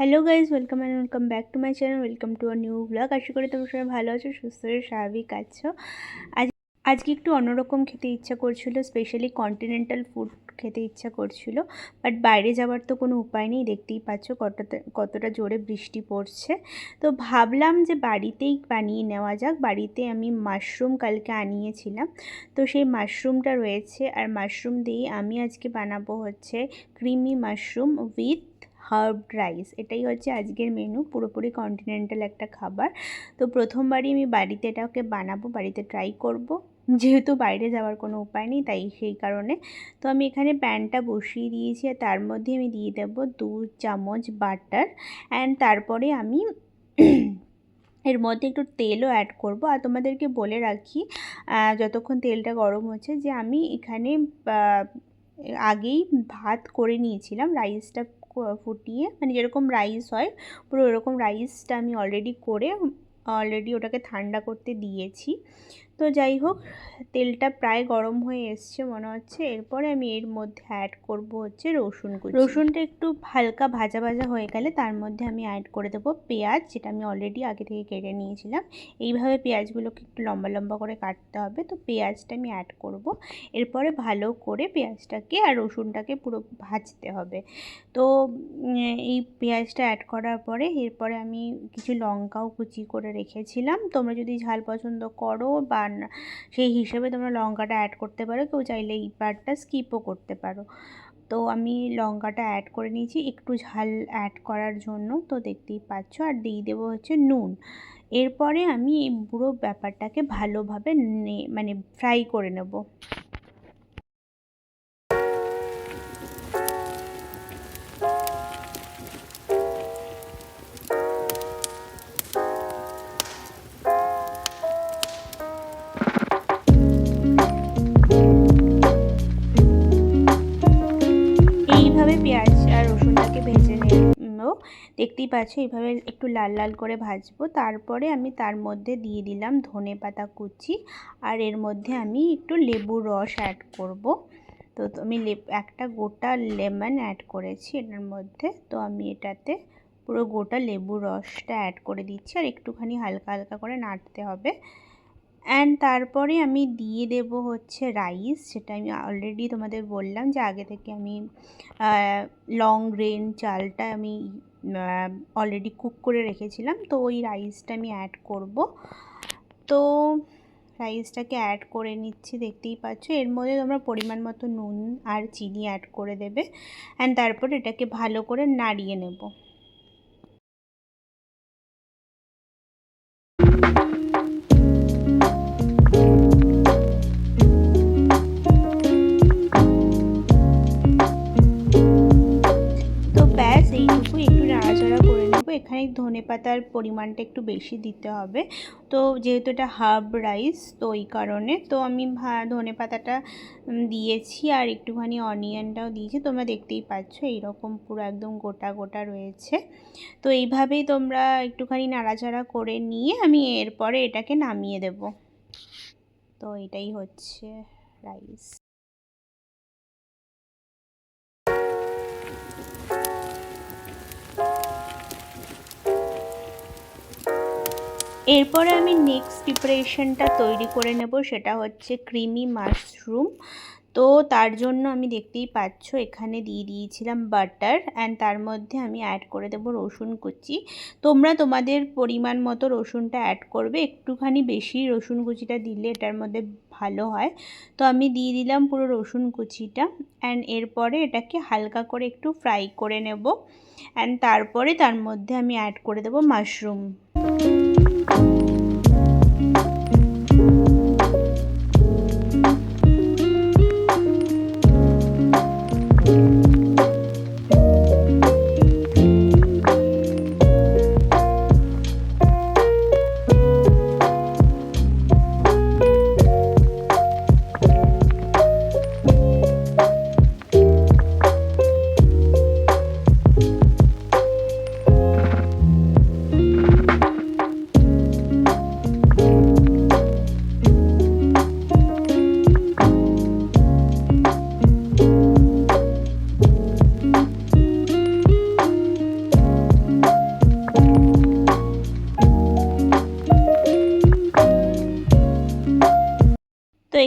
Hello guys, welcome back to my channel. Welcome to a new blog. আশা করি তোমরা সবাই ভালো আছো, সুস্থ স্বাভাবিক আছো। আজকে একটু অন্যরকম খেতে ইচ্ছা করছিল, স্পেশালি কন্টিনেন্টাল ফুড খেতে ইচ্ছা করছিল। বাট বাইরে যাওয়ার তো কোনো উপায় নেই, দেখতেই পাচ্ছ কতটা জোরে বৃষ্টি পড়ছে। তো ভাবলাম যে বাড়িতেই বানিয়ে নেওয়া যাক। বাড়িতে আমি মাশরুম কালকে আনিয়েছিলাম, তো সেই মাশরুমটা রয়েছে। আর মাশরুম দিয়ে আমি আজকে বানাবো হচ্ছে ক্রিমি মাশরুম উইথ হার্বড রাইস। এটাই হচ্ছে আজকের মেনু, পুরোপুরি কন্টিনেন্টাল একটা খাবার। তো প্রথমবারই আমি বাড়িতে এটাকে বানাবো, বাড়িতে ট্রাই করব, যেহেতু বাইরে যাওয়ার কোনো উপায় নেই তাই সেই কারণে। তো আমি এখানে প্যানটা বসিয়ে দিয়েছি, আর তার মধ্যে আমি দিয়ে দেবো 2 চামচ বাটার। অ্যান্ড তারপরে আমি এর মধ্যে একটু তেলও অ্যাড করব। আর তোমাদেরকে বলে রাখি, যতক্ষণ তেলটা গরম হচ্ছে, যে আমি এখানে আগেই ভাত করে নিয়েছিলাম, রাইসটা ফুটিয়ে, মানে যেরকম রাইস হয় পুরো ওরকম রাইসটা আমি অলরেডি ওটাকে ঠান্ডা করতে দিয়েছি। তো যাই হোক, তেলটা প্রায় গরম হয়ে এসছে মনে হচ্ছে। এরপরে আমি এর মধ্যে অ্যাড করব হচ্ছে রসুন কুচি। রসুনটা একটু হালকা ভাজা ভাজা হয়ে গেলে তার মধ্যে আমি অ্যাড করে দেবো পেঁয়াজ, যেটা আমি অলরেডি আগে থেকে কেটে নিয়েছিলাম। এইভাবে পেঁয়াজগুলোকে একটু লম্বা লম্বা করে কাটতে হবে। তো পেঁয়াজটা আমি অ্যাড করব। এরপরে ভালো করে পেঁয়াজটাকে আর রসুনটাকে পুরো ভাজতে হবে। তো এই পেঁয়াজটা অ্যাড করার পরে এরপরে আমি কিছু লঙ্কাও কুচি করে রেখেছিলাম। তোমরা যদি ঝাল পছন্দ করো বা সেই হিসেবে তোমরা লঙ্কাটা অ্যাড করতে পারো, কেউ চাইলে এই পার্টটা স্কিপও করতে পারো। তো আমি লঙ্কাটা অ্যাড করে নিয়েছি একটু ঝাল অ্যাড করার জন্য, তো দেখতেই পাচ্ছ। আর দিয়ে দেবো হচ্ছে নুন। এরপরে আমি এই পুরো ব্যাপারটাকে ভালোভাবে মানে ফ্রাই করে নেব। এইভাবে পেঁয়াজ আর রসুনটাকে ভেজে নেব, দেখতেই পাচ্ছ। এইভাবে একটু লাল লাল করে ভাজবো। তারপরে আমি তার মধ্যে দিয়ে দিলাম ধনেপাতা কুচি, আর এর মধ্যে আমি একটু লেবুর রস অ্যাড করব। তো আমি একটা গোটা লেমন অ্যাড করেছি এটার মধ্যে। তো আমি এটাতে পুরো গোটা লেবুর রসটা অ্যাড করে দিচ্ছি, আর একটুখানি হালকা হালকা করে নাড়তে হবে। অ্যান্ড তারপরে আমি দিয়ে দেব হচ্ছে রাইস, যেটা আমি অলরেডি তোমাদের বললাম যে আগে থেকে আমি লং গ্রেন চালটা আমি অলরেডি কুক করে রেখেছিলাম। তো ওই রাইসটা আমি অ্যাড করব। তো রাইসটাকে অ্যাড করে নিচ্ছি, দেখতেই পাচ্ছ। এর মধ্যে তোমরা পরিমাণ মতো নুন আর চিনি অ্যাড করে দেবে। অ্যান্ড তারপর এটাকে ভালো করে নাড়িয়ে নেব। তো ব্যাস এইটুকু, একটু নাড়াচাড়া করে নেব। এখানে ধনেপাতার পরিমাণটা একটু বেশি দিতে হবে, তো যেহেতু এটা হার্ব রাইস, তো এই কারণে তো আমি ধনেপাতাটা দিয়েছি, আর একটুখানি অনিয়নটাও দিয়েছি। তোমরা দেখতেই পাচ্ছ এইরকম পুরো একদম গোটা গোটা রয়েছে। তো এইভাবেই তোমরা একটুখানি নাড়াচাড়া করে নিয়ে আমি এরপরে এটাকে নামিয়ে দেব। তো এটাই হচ্ছে রাইস। এরপরে আমি নেক্সট প্রিপারেশনটা তৈরি করে নেব, সেটা হচ্ছে ক্রিমি মাশরুম। তো তার জন্য আমি দেখতেই পাচ্ছ এখানে দিয়ে দিয়েছিলাম বাটার, অ্যান্ড তার মধ্যে আমি অ্যাড করে দেবো রসুন কুচি। তোমরা তোমাদের পরিমাণ মতো রসুনটা অ্যাড করবে, একটুখানি বেশি রসুন কুচিটা দিলে এটার মধ্যে ভালো হয়। তো আমি দিয়ে দিলাম পুরো রসুন কুচিটা, অ্যান্ড এরপরে এটাকে হালকা করে একটু ফ্রাই করে নেব। অ্যান্ড তারপরে তার মধ্যে আমি অ্যাড করে দেবো মাশরুম।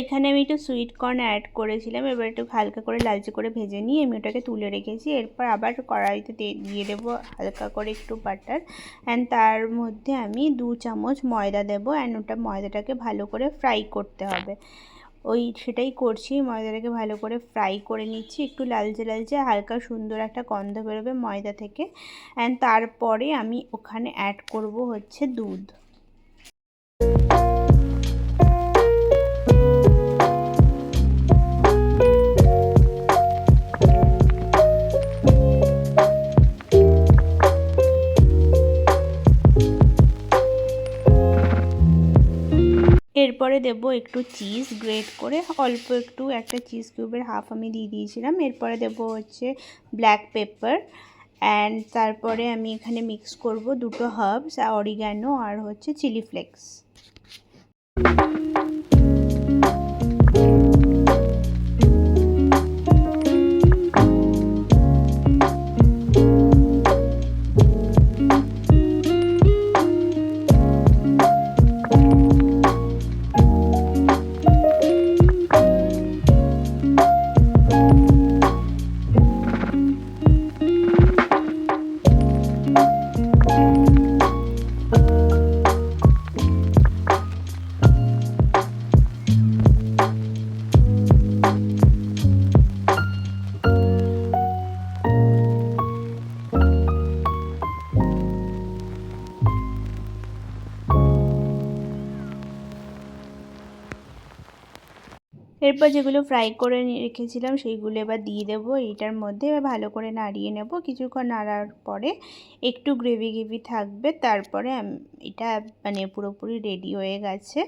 এখানে আমি একটু সুইট কর্ন অ্যাড করেছিলাম, এবার একটু হালকা করে লালচে করে ভেজে নিয়ে আমি ওটাকে তুলে রেখেছি। এরপর আবার কড়াইতে দিয়ে দেবো হালকা করে একটু বাটার, অ্যান্ড তার মধ্যে আমি 2 চামচ ময়দা দেবো, অ্যান্ড ওটা ময়দাটাকে ভালো করে ফ্রাই করতে হবে। সেটাই করছি, ময়দাটাকে ভালো করে ফ্রাই করে নিচ্ছি, একটু লালচে লালচে হালকা সুন্দর একটা গন্ধ বেরোবে ময়দা থেকে। অ্যান্ড তারপরে আমি ওখানে অ্যাড করব হচ্ছে দুধ। এরপরে দেব একটু চিজ গ্রেট করে, অল্প একটু, একটা চিজ কিউবের হাফ আমি দিয়ে দিয়েছিলাম। এরপরে দেব হচ্ছে ব্ল্যাক পেপার, অ্যান্ড তারপরে আমি এখানে মিক্স করব 2টো হার্বস, অরিগ্যানো আর হচ্ছে চিলি ফ্লেক্স। এরপর যেগুলো ফ্রাই করে রেখেছিলাম সেইগুলো এবার দিয়ে দেবো এইটার মধ্যে। এবার ভালো করে নাড়িয়ে নেব, কিছুক্ষণ নাড়ার পরে একটু গ্রেভি গ্রেভি থাকবে, তারপরে এটা মানে পুরোপুরি রেডি হয়ে গেছে।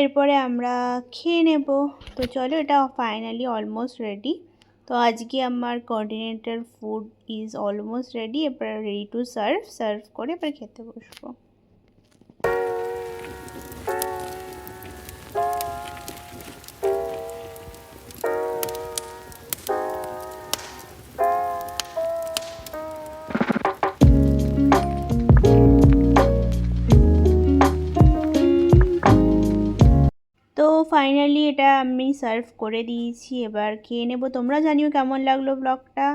এরপরে আমরা খেয়ে নেব। তো চলো, এটা ফাইনালি অলমোস্ট রেডি। তো আজকে আমার continental food is almost ready. এবার রেডি টু সার্ভ করে এবার খেতে বসবো। তো ফাইনালি এটা আমি সার্ভ করে দিয়েছি, এবার খেয়ে নেব। তোমরা জানিও কেমন লাগলো ব্লগটা।